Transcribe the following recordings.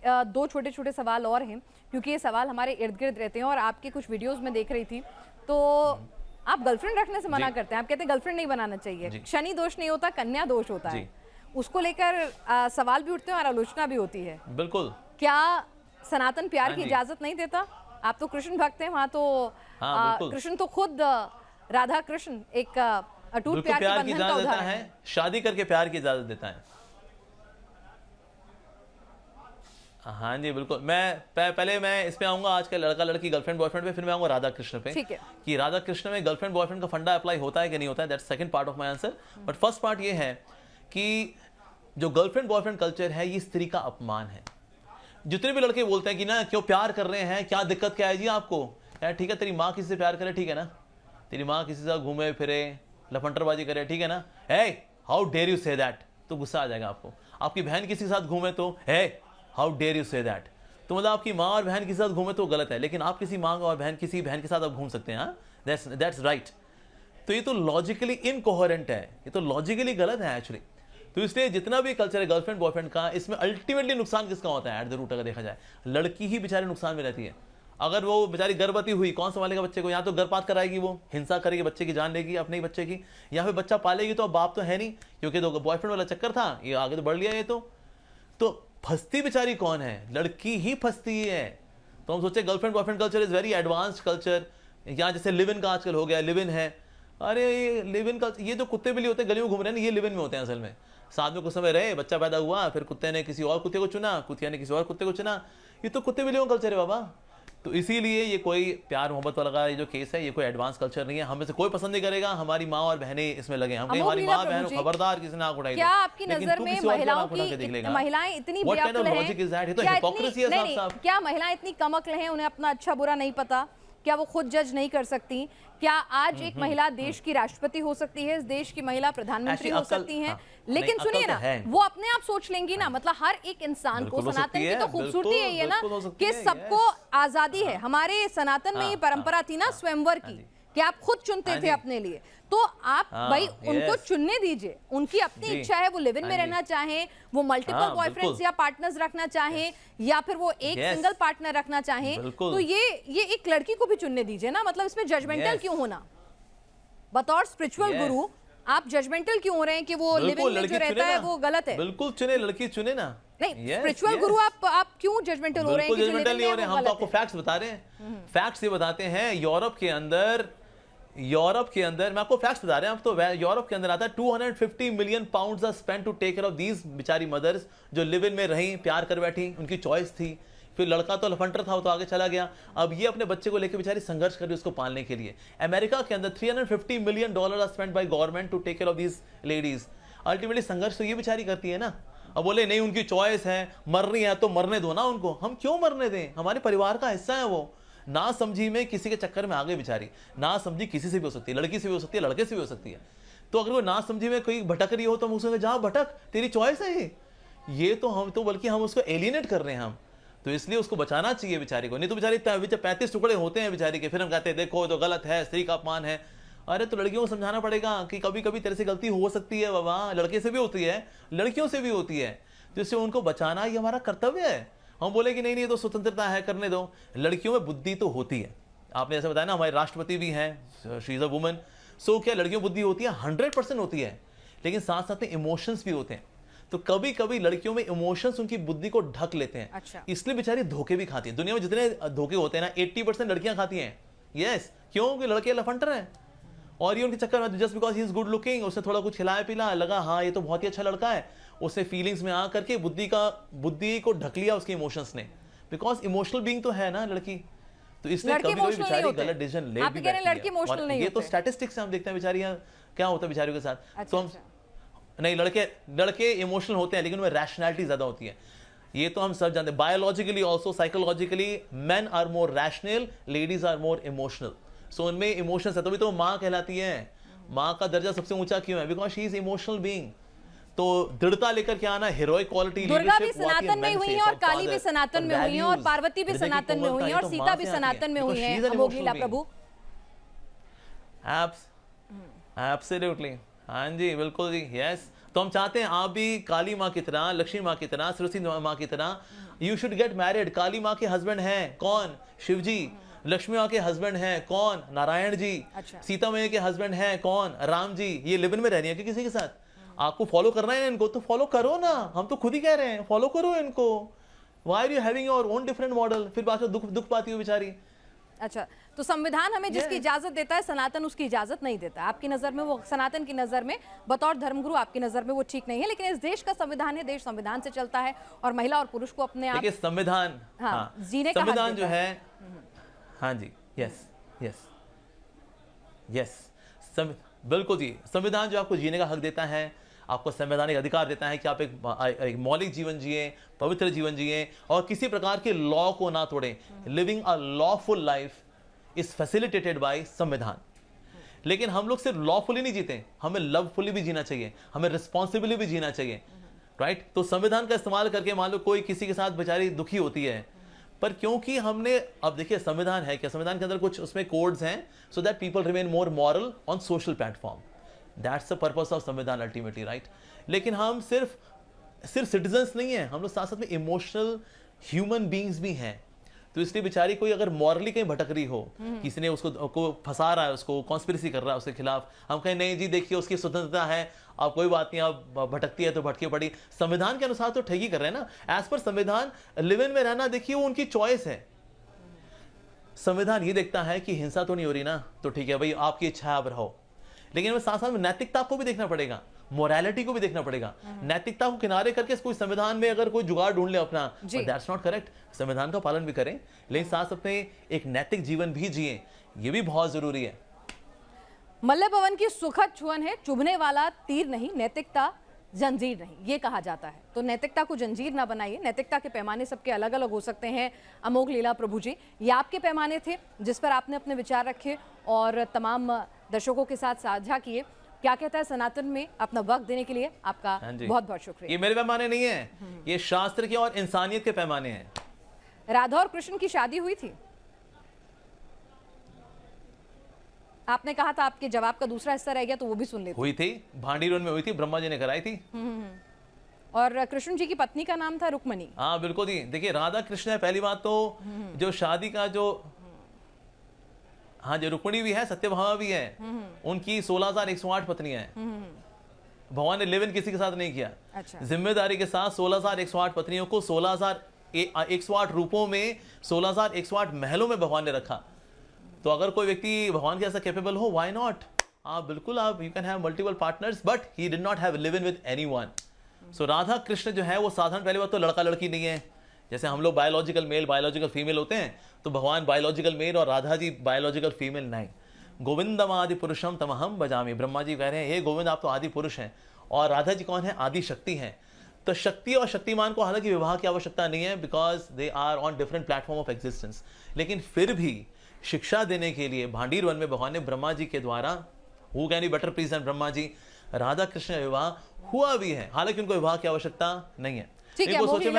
दो छोटे छोटे सवाल और हैं, क्योंकि ये सवाल हमारे इर्द गिर्द रहते हैं और आपके कुछ वीडियोस में देख रही थी, तो आप गर्लफ्रेंड रखने से मना करते हैं, आप कहते हैं गर्लफ्रेंड नहीं बनाना चाहिए, शनि दोष नहीं होता, कन्या दोष होता है, उसको लेकर सवाल भी उठते हैं और आलोचना भी होती है। बिल्कुल। क्या सनातन प्यार की इजाजत नहीं देता? आप तो कृष्ण भक्त हैं, वहां तो कृष्ण तो खुद राधा कृष्ण एक अटूट प्यार के बंधन का उदाहरण है। शादी करके प्यार की इजाजत देता है। हाँ जी बिल्कुल। पहले मैं इस पे आऊंगा आज का लड़का लड़की गर्लफ्रेंड बॉयफ्रेंड पे, फिर मैं आऊंगा राधा कृष्ण पे। ठीक है। कि राधा कृष्ण में गर्लफ्रेंड बॉयफ्रेंड का फंडा अप्लाई होता है कि नहीं होता है, that's second part of my answer. But first part ये है कि जो गर्लफ्रेंड बॉयफ्रेंड कल्चर है ये स्त्री का अपमान है। जितने भी लड़के बोलते हैं कि ना क्यों प्यार कर रहे हैं, क्या दिक्कत क्या है जी आपको, यार ठीक है तेरी माँ किसी से प्यार करे, ठीक है ना, तेरी माँ किसी से घूमे फिरे लफंटरबाजी करे, ठीक है ना, hey how dare you say that, तो गुस्सा आ जाएगा आपको। आपकी बहन किसी के साथ घूमे तो hey how dare you say that, तो मतलब आपकी माँ और बहन किसी के साथ घूमे तो गलत है, लेकिन आप किसी माँ और बहन किसी बहन के साथ आप घूम सकते हैं, दैट्स राइट। तो ये तो लॉजिकली इनकोहेरेंट है, ये तो लॉजिकली गलत है एक्चुअली। तो इसलिए जितना भी कल्चर है गर्लफ्रेंड बॉयफ्रेंड का, इसमें अल्टीमेटली नुकसान किसका होता है एट द रूट अगर देखा जाए, लड़की ही बेचारे नुकसान में रहती है। अगर वो बेचारी गर्भवती हुई, कौन संभालेगा बच्चे को, या तो गर्भपात कराएगी, वो हिंसा करेगी, बच्चे की जान लेगी अपने ही बच्चे की, या फिर बच्चा पालेगी तो अब बाप तो है नहीं, क्योंकि तो बॉयफ्रेंड वाला चक्कर था, ये आगे तो बढ़ लिया ये तो फंसती बेचारी कौन है, लड़की ही फंसती है। तो हम सोचे girlfriend boyfriend culture is very advanced culture, यहाँ जैसे लिव इन का आजकल हो गया, लिव इन है, अरे ये लिव इन का, ये जो कुत्ते बिल्ली होते हैं गली में घूम रहे हैं ये लिव इन में होते हैं असल में। साथ में कुछ समय रहे, बच्चा पैदा हुआ, फिर कुत्ते ने किसी और कुत्ते को चुना, कुतिया ने किसी और कुत्ते को चुना, ये तो कुत्ते बिल्लियों का कल्चर है बाबा। तो इसीलिए ये कोई प्यार मोहब्बत वाला ये जो केस है ये कोई एडवांस कल्चर नहीं है, हमें से कोई पसंद नहीं करेगा हमारी माँ और बहनें इसमें लगे, हम कहीं हमारी माँ बहन खबरदार किसी ने आंख उठाई। क्या आपकी नजर में महिलाएं इतनी बेअक्ल हैं? क्या महिलाएं इतनी कम अक्ल हैं, उन्हें अपना अच्छा बुरा नहीं पता? क्या वो खुद जज नहीं कर सकती? क्या आज एक महिला देश की राष्ट्रपति हो सकती है, इस देश की महिला प्रधानमंत्री हो सकती है? लेकिन सुनिए ना, वो अपने आप सोच लेंगी ना, मतलब हर एक इंसान को, सनातन की तो खूबसूरती है ये ना कि सबको आजादी है। हमारे सनातन में ये परंपरा थी ना स्वयंवर की, कि आप खुद चुनते थे अपने लिए, तो आप भाई उनको चुनने दीजिए, उनकी अपनी इच्छा है, वो लिव इन में रहना चाहें, वो मल्टीपल बॉयफ्रेंड्स या पार्टनर्स रखना चाहें, या फिर वो एक सिंगल पार्टनर रखना चाहें, तो ये एक लड़की को भी चुनने दीजिए ना। मतलब इसमें जजमेंटल क्यों होना? बतौर स्पिरिचुअल गुरु आप जजमेंटल क्यों हो रहे हैं कि वो लिव इन में जो रहता है वो गलत है? बिल्कुल चुने, लड़की चुने ना। नहीं, स्पिरिचुअल गुरु आप क्यों जजमेंटल हो रहे हैं? जजमेंटल नहीं हो रहे, हम तो आपको फैक्ट्स बता रहे हैं। फैक्ट्स ये बताते हैं, यूरोप के अंदर मैं आपको फैक्ट्स बता रहे हैं, अब तो यूरोप के अंदर आता है 250 million pounds are spent to take care of these बेचारी मदर्स जो लिव इन में रही, प्यार कर बैठी, उनकी चॉइस थी। फिर लड़का तो लफंटर था, वो तो आगे चला गया, अब ये अपने बच्चे को लेकर बेचारी संघर्ष कर रही है उसको पालने के लिए। अमेरिका के अंदर $350 million are spent by government to take care of these ladies. Ultimately संघर्ष तो ये बेचारी करती है ना। अब बोले नहीं उनकी चॉइस है, मर रही है तो मरने दो ना उनको, हम क्यों मरने दें, हमारे परिवार का हिस्सा है वो। ना समझी में किसी के चक्कर में आ गई बेचारी, ना समझी किसी से भी हो सकती है, लड़की से भी हो सकती है, लड़के से भी हो सकती है। तो अगर वो ना समझी में कोई भटक रही हो तो हम उसको जा भटक, तेरी चॉइस है ये तो हम तो बल्कि हम उसको एलिनेट कर रहे हैं हम, तो इसलिए उसको बचाना चाहिए बेचारी को। नहीं तो बेचारी 35 टुकड़े होते हैं बेचारी के, फिर हम कहते हैं देखो तो गलत है, स्त्री का अपमान है। अरे तो लड़कियों को समझाना पड़ेगा कि कभी कभी तेरे से गलती हो सकती है बाबा, लड़के से भी होती है, लड़कियों से भी होती है, तो इससे उनको बचाना ये हमारा कर्तव्य है। हम बोले कि नहीं नहीं ये तो स्वतंत्रता है, करने दो। लड़कियों में बुद्धि तो होती है, आपने ऐसे बताया ना, हमारे राष्ट्रपति भी हैं, शी इज अ वुमन। सो क्या लड़कियों में बुद्धि होती है? 100% होती है, लेकिन साथ साथ में इमोशंस भी होते हैं। तो कभी कभी लड़कियों में इमोशंस उनकी बुद्धि को ढक लेते हैं। अच्छा। इसलिए बेचारी धोखे भी खाती है। दुनिया में जितने धोखे होते हैं ना 80% लड़कियां खाती हैं। यस, क्यों? कि लड़के लफंटर हैं और ये उनके चक्कर में just because he is good looking, उसने थोड़ा कुछ खिलाया पिला, लगा हाँ ये तो बहुत ही अच्छा लड़का है, उसने फीलिंग्स में आ करके बुद्धि को ढक लिया उसके इमोशंस ने, बिकॉज इमोशनल बीइंग तो है ना लड़की। तो इसलिए कभी कभी बेचारी गलत डिसीजन ले भी बैठती है। ये तो स्टैटिस्टिक्स हम देखते हैं बेचारियां क्या होता है बेचारियों के साथ। तो हम नहीं, लड़के इमोशनल होते हैं लेकिन उनमें रैशनैलिटी ज्यादा होती है, ये तो हम सब जानते हैं। Biologically also psychologically men are more rational, ladies are more emotional. So उनमें इमोशंस है, तभी तो माँ कहलाती है। माँ का दर्जा सबसे ऊंचा क्यों है? Because she is emotional being. तो दृढ़ता लेकर के आना, हीरोइक क्वालिटी, दुर्गा भी सनातन में हुई है और काली भी सनातन में हुई है और पार्वती भी सनातन में हुई है और सीता भी सनातन में हुई है। अमोघलीला प्रभु एब्सोल्युटली, हाँ जी बिल्कुल जी, यस। तो हम चाहते हैं आप भी काली माँ की तरह, लक्ष्मी माँ की तरह, सरस्वती माँ की तरह, यू शुड गेट मैरिड। काली माँ के हस्बैंड हैं कौन? शिव जी। लक्ष्मी माँ के हस्बैंड हैं कौन? नारायण जी। अच्छा। सीता मैया के हस्बैंड हैं कौन? राम जी। ये लिव इन में रहनी है कि किसी के साथ? आपको फॉलो करना है इनको, तो फॉलो करो ना, हम तो खुद ही कह रहे हैं फॉलो करो इनको। Why are you having your own different model? फिर बाद में दुख पाती हो बेचारी। अच्छा, तो संविधान हमें जिसकी इजाजत देता है, सनातन उसकी इजाजत नहीं देता। आपकी नजर में वो, सनातन की नजर में, बतौर धर्मगुरु आपकी नजर में वो ठीक नहीं है, लेकिन इस देश का संविधान है, देश संविधान से चलता है और महिला और पुरुष को अपने आप संविधान, हाँ, जीने का हक संविधान जो देता है, हाँ जी, यस यस यस, बिल्कुल जी, संविधान जो आपको जीने का हक देता है, आपको संवैधानिक अधिकार देता है कि आप एक मौलिक जीवन जिए, पवित्र जीवन जिए और किसी प्रकार के लॉ को ना तोड़ें। Living a lawful life is facilitated by संविधान। लेकिन हम लोग सिर्फ लॉफुली नहीं जीते, हमें लवफुली भी जीना चाहिए, हमें रिस्पॉन्सिबली भी जीना चाहिए, राइट? तो संविधान का इस्तेमाल करके मान लो कोई किसी के साथ बेचारी दुखी होती है, पर क्योंकि हमने, अब देखिए संविधान है क्या, संविधान के अंदर कुछ उसमें कोड्स हैं, so that people remain more moral on social platform. That's the purpose of संविधान अल्टीमेटली, राइट? लेकिन हम सिर्फ सिटीजन्स नहीं है, हम लोग साथ साथ में इमोशनल ह्यूमन बींग्स भी हैं। तो इसलिए बेचारी कोई अगर मॉरली कहीं भटक रही हो, किसी ने उसको फंसा रहा है, उसको कॉन्स्पिरेसी कर रहा है उसके खिलाफ, हम कहें नहीं जी देखिए उसकी स्वतंत्रता है, आप कोई बात नहीं, आप भटकती है तो भटके पड़ी, संविधान के अनुसार तो ठगी कर रहे हैं ना। एज पर संविधान लिव इन में रहना, देखिए वो उनकी चॉइस है। संविधान ये देखता है कि हिंसा तो नहीं हो रही ना, तो ठीक है भाई आपकी इच्छा आप रहो, लेकिन साथ साथ में नैतिकता को भी देखना पड़ेगा, मोरालिटी को भी देखना पड़ेगा। नैतिकता को किनारे करके कोई संविधान में अगर कोई जुगाड़ ढूंढ ले अपना, दैट्स नॉट करेक्ट। संविधान का पालन भी करें, लेकिन साथ अपने एक नैतिक जीवन भी जिए, ये भी बहुत जरूरी है। मल्ल भवन की सुखद छुअन है, चुभने वाला तीर नहीं, नैतिकता जंजीर नहीं, ये कहा जाता है। तो नैतिकता को जंजीर ना बनाइए। नैतिकता के पैमाने सबके अलग अलग हो सकते हैं। अमोघ लीला प्रभु जी, ये आपके पैमाने थे जिस पर आपने अपने विचार रखे और तमाम दर्शकों के साथ साझा किए। क्या कहता है सनातन में अपना वक्त देने के लिए आपका बहुत बहुत शुक्रिया। ये मेरे पैमाने नहीं है, ये शास्त्र के और इंसानियत के पैमाने हैं। राधा और कृष्ण की शादी हुई थी? आपने कहा था आपके जवाब का दूसरा हिस्सा रह गया, तो वो भी सुन लेते। हुई थी, भांडीरोन में हुई थी, ब्रह्मा जी ने कराई थी। और कृष्ण जी की पत्नी का नाम था रुक्मणी। हाँ बिल्कुल जी, देखिए राधा कृष्ण है पहली बात तो, जो शादी का जो, हाँ जो रुक्मणी भी है, सत्यभामा भी है, उनकी 16,108 पत्नियां हैं। भगवान ने लिव इन किसी के साथ नहीं किया। अच्छा। जिम्मेदारी के साथ 16,108 पत्नियों को 16,108 रूपों में, 16,108 महलों में भगवान ने रखा। तो अगर कोई व्यक्ति भगवान के ऐसा कैपेबल हो, व्हाई नॉट? आप बिल्कुल, आप you can have multiple partners, but he did not have live in with anyone. So Radha Krishna जो है वो साधारण, पहली बात तो लड़का लड़की नहीं है, जैसे हम लोग बायोलॉजिकल मेल बायोलॉजिकल फीमेल होते हैं, तो भगवान बायोलॉजिकल मेल और राधा जी बायोलॉजिकल फीमेल नहीं। गोविंदम आदि पुरुषम तमहम भजामि, ब्रह्मा जी कह रहे हैं हे गोविंद आप तो आदि पुरुष हैं, और राधा जी कौन है? आदि शक्ति हैं। तो शक्ति और शक्तिमान को हालांकि विवाह की आवश्यकता नहीं है, because they are on different platform of existence. लेकिन फिर भी शिक्षा देने के लिए भांडीर वन में भगवान ने ब्रह्मा जी के द्वारा, who can be better please then Brahma ji, Radha Krishna विवाह हुआ भी है, हालांकि उनको विवाह की आवश्यकता नहीं है। सोचे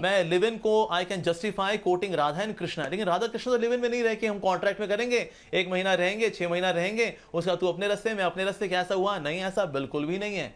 मैं लिव इन को I can justify coating Radha and Krishna, लेकिन राधा कृष्ण तो लिव इन में नहीं रह के हम कॉन्ट्रैक्ट में करेंगे, 1 महीना रहेंगे, 6 महीना रहेंगे, उसका तू अपने रास्ते में अपने रास्ते, कैसा हुआ? नहीं, ऐसा बिल्कुल भी नहीं है।